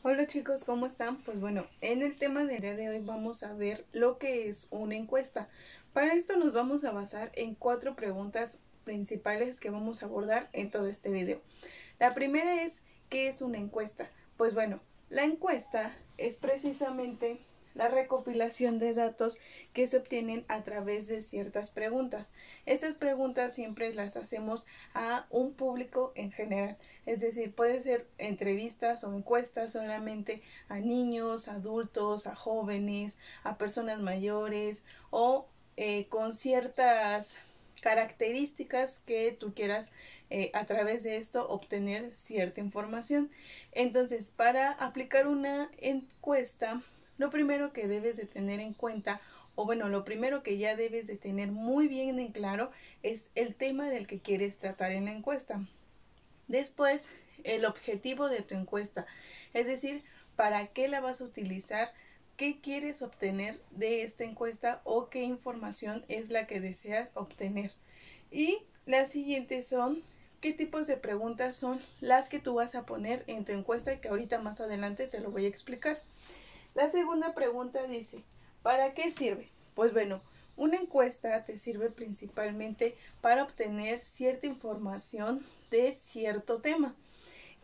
Hola chicos, ¿cómo están? Pues bueno, en el tema del día de hoy vamos a ver lo que es una encuesta. Para esto nos vamos a basar en 4 preguntas principales que vamos a abordar en todo este video. La primera es, ¿qué es una encuesta? Pues bueno, la encuesta es precisamente la recopilación de datos que se obtienen a través de ciertas preguntas. Estas preguntas siempre las hacemos a un público en general, es decir, puede ser entrevistas o encuestas solamente a niños, adultos, a jóvenes, a personas mayores o con ciertas características que tú quieras a través de esto obtener cierta información. Entonces, para aplicar una encuesta, lo primero que debes de tener en cuenta, o bueno, lo primero que ya debes de tener muy bien en claro es el tema del que quieres tratar en la encuesta. Después, el objetivo de tu encuesta, es decir, para qué la vas a utilizar, qué quieres obtener de esta encuesta o qué información es la que deseas obtener. Y las siguientes son qué tipos de preguntas son las que tú vas a poner en tu encuesta, que ahorita más adelante te lo voy a explicar. La segunda pregunta dice, ¿para qué sirve? Pues bueno, una encuesta te sirve principalmente para obtener cierta información de cierto tema.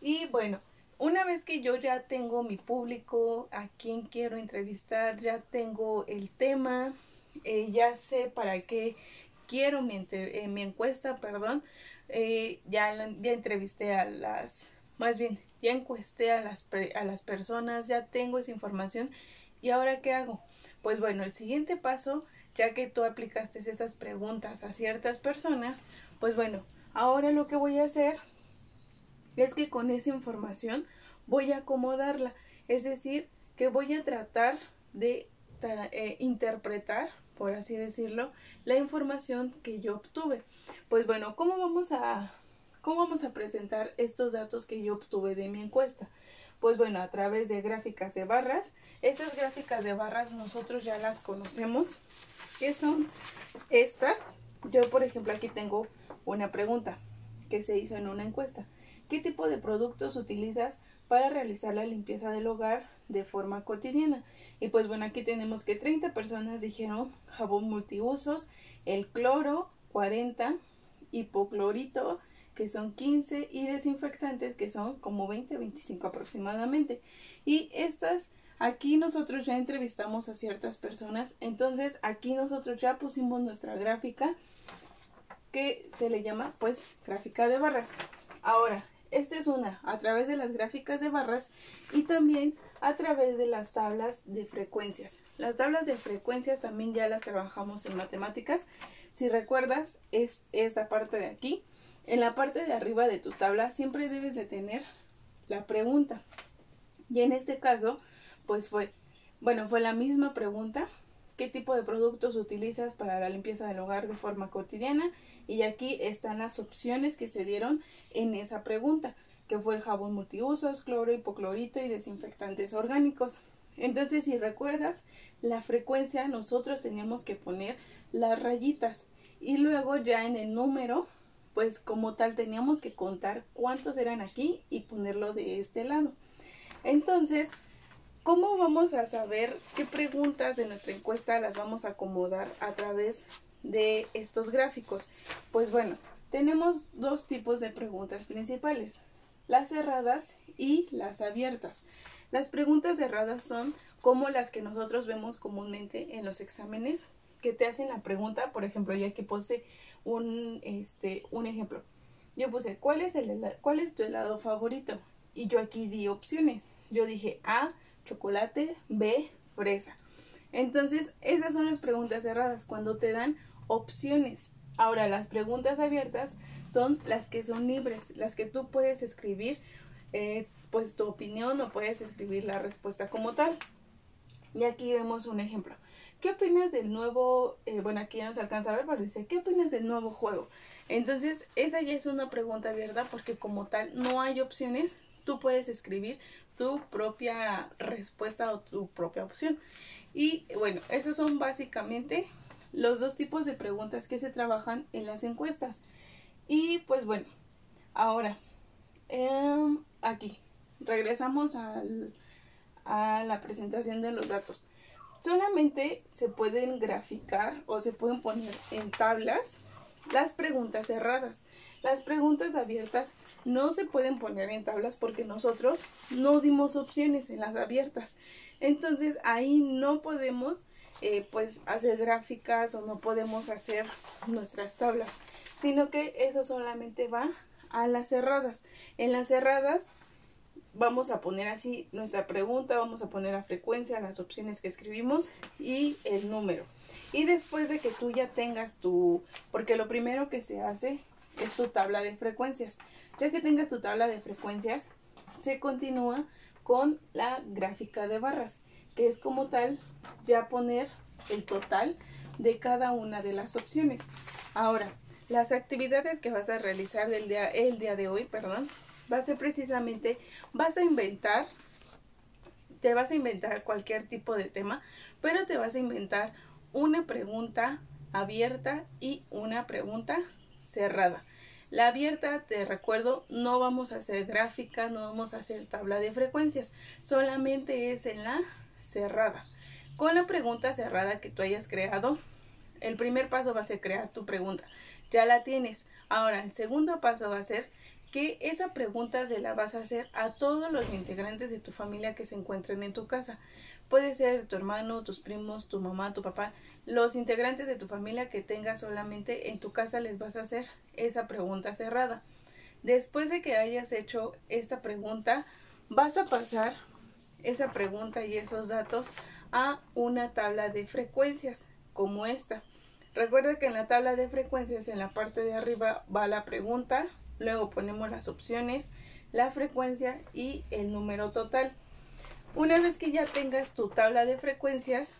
Y bueno, una vez que yo ya tengo mi público, a quien quiero entrevistar, ya tengo el tema, ya sé para qué quiero mi encuesta, perdón, ya entrevisté a las, más bien, ya encuesté a las personas, ya tengo esa información. ¿Y ahora qué hago? Pues bueno, el siguiente paso, ya que tú aplicaste esas preguntas a ciertas personas, pues bueno, ahora lo que voy a hacer es que con esa información voy a acomodarla, es decir, que voy a tratar de interpretar, por así decirlo, la información que yo obtuve. Pues bueno, ¿cómo vamos a presentar estos datos que yo obtuve de mi encuesta? Pues bueno, a través de gráficas de barras. Estas gráficas de barras nosotros ya las conocemos, que son estas. Yo, por ejemplo, aquí tengo una pregunta que se hizo en una encuesta. ¿Qué tipo de productos utilizas para realizar la limpieza del hogar de forma cotidiana? Y pues bueno, aquí tenemos que 30 personas dijeron jabón multiusos, el cloro 40, hipoclorito que son 15 y desinfectantes que son como 20-25 aproximadamente. Y aquí nosotros ya entrevistamos a ciertas personas, entonces aquí nosotros ya pusimos nuestra gráfica que se le llama pues gráfica de barras. Ahora, esta es una a través de las gráficas de barras y también a través de las tablas de frecuencias. Las tablas de frecuencias también ya las trabajamos en matemáticas. Si recuerdas, es esta parte de aquí. En la parte de arriba de tu tabla siempre debes de tener la pregunta. Y en este caso, pues fue la misma pregunta. ¿Qué tipo de productos utilizas para la limpieza del hogar de forma cotidiana? Y aquí están las opciones que se dieron en esa pregunta, que fue el jabón multiusos, cloro, hipoclorito y desinfectantes orgánicos. Entonces, si recuerdas, la frecuencia nosotros teníamos que poner las rayitas y luego ya en el número, pues como tal teníamos que contar cuántos eran aquí y ponerlo de este lado. Entonces, ¿cómo vamos a saber qué preguntas de nuestra encuesta las vamos a acomodar a través de estos gráficos? Pues bueno, tenemos dos tipos de preguntas principales, las cerradas y las abiertas. Las preguntas cerradas son como las que nosotros vemos comúnmente en los exámenes, que te hacen la pregunta. Por ejemplo, yo aquí puse un ejemplo. Yo puse, ¿cuál es tu helado favorito? Y yo aquí di opciones. Yo dije A, chocolate, B, fresa. Entonces, esas son las preguntas cerradas, cuando te dan opciones. Ahora, las preguntas abiertas son las que son libres, las que tú puedes escribir pues tu opinión o puedes escribir la respuesta como tal. Y aquí vemos un ejemplo. ¿Qué opinas del nuevo, aquí ya no se alcanza a ver, pero dice, ¿qué opinas del nuevo juego? Entonces, esa ya es una pregunta abierta porque como tal no hay opciones, tú puedes escribir tu propia respuesta o tu propia opción. Y bueno, esos son básicamente los dos tipos de preguntas que se trabajan en las encuestas. Y pues bueno, ahora, aquí. regresamos a la presentación de los datos. Solamente se pueden graficar o se pueden poner en tablas las preguntas cerradas. Las preguntas abiertas no se pueden poner en tablas porque nosotros no dimos opciones en las abiertas. Entonces ahí no podemos pues hacer gráficas o no podemos hacer nuestras tablas, sino que eso solamente va a las cerradas. En las cerradas vamos a poner así nuestra pregunta, vamos a poner la frecuencia, las opciones que escribimos y el número. Y después de que tú ya tengas porque lo primero que se hace es tu tabla de frecuencias. Ya que tengas tu tabla de frecuencias, se continúa con la gráfica de barras, que es como tal ya poner el total de cada una de las opciones. Ahora, las actividades que vas a realizar el día de hoy, va a ser precisamente, te vas a inventar cualquier tipo de tema, pero te vas a inventar una pregunta abierta y una pregunta cerrada. La abierta, te recuerdo, no vamos a hacer gráfica, no vamos a hacer tabla de frecuencias, solamente es en la cerrada. Con la pregunta cerrada que tú hayas creado, el primer paso va a ser crear tu pregunta. Ya la tienes. Ahora, el segundo paso va a ser que esa pregunta se la vas a hacer a todos los integrantes de tu familia que se encuentren en tu casa. Puede ser tu hermano, tus primos, tu mamá, tu papá. Los integrantes de tu familia que tengas solamente en tu casa les vas a hacer esa pregunta cerrada. Después de que hayas hecho esta pregunta, vas a pasar esa pregunta y esos datos a una tabla de frecuencias como esta. Recuerda que en la tabla de frecuencias en la parte de arriba va la pregunta, luego ponemos las opciones, la frecuencia y el número total. Una vez que ya tengas tu tabla de frecuencias,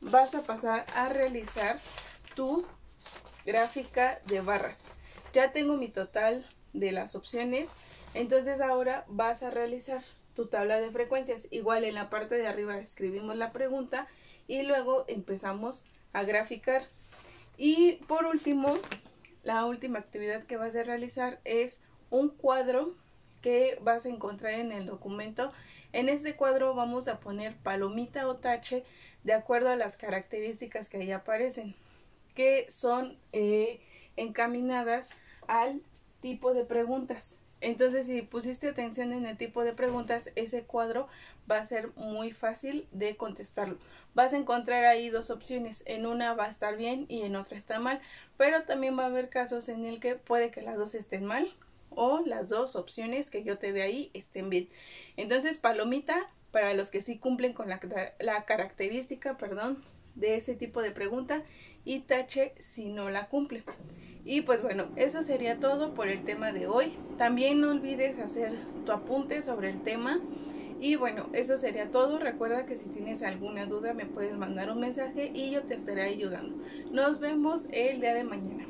vas a pasar a realizar tu gráfica de barras. Ya tengo mi total de las opciones, entonces ahora vas a realizar tu tabla de frecuencias. Igual en la parte de arriba escribimos la pregunta y luego empezamos a graficar. Y por último, la última actividad que vas a realizar es un cuadro que vas a encontrar en el documento. En este cuadro vamos a poner palomita o tache de acuerdo a las características que ahí aparecen, que son encaminadas al tipo de preguntas. Entonces, si pusiste atención en el tipo de preguntas, ese cuadro va a ser muy fácil de contestarlo. Vas a encontrar ahí dos opciones, en una va a estar bien y en otra está mal, pero también va a haber casos en el que puede que las dos estén mal o las dos opciones que yo te dé ahí estén bien. Entonces, palomita para los que sí cumplen con la característica, de ese tipo de pregunta, y tache si no la cumple. Y pues bueno, eso sería todo por el tema de hoy. También no olvides hacer tu apunte sobre el tema. Y bueno, eso sería todo. Recuerda que si tienes alguna duda me puedes mandar un mensaje y yo te estaré ayudando. Nos vemos el día de mañana.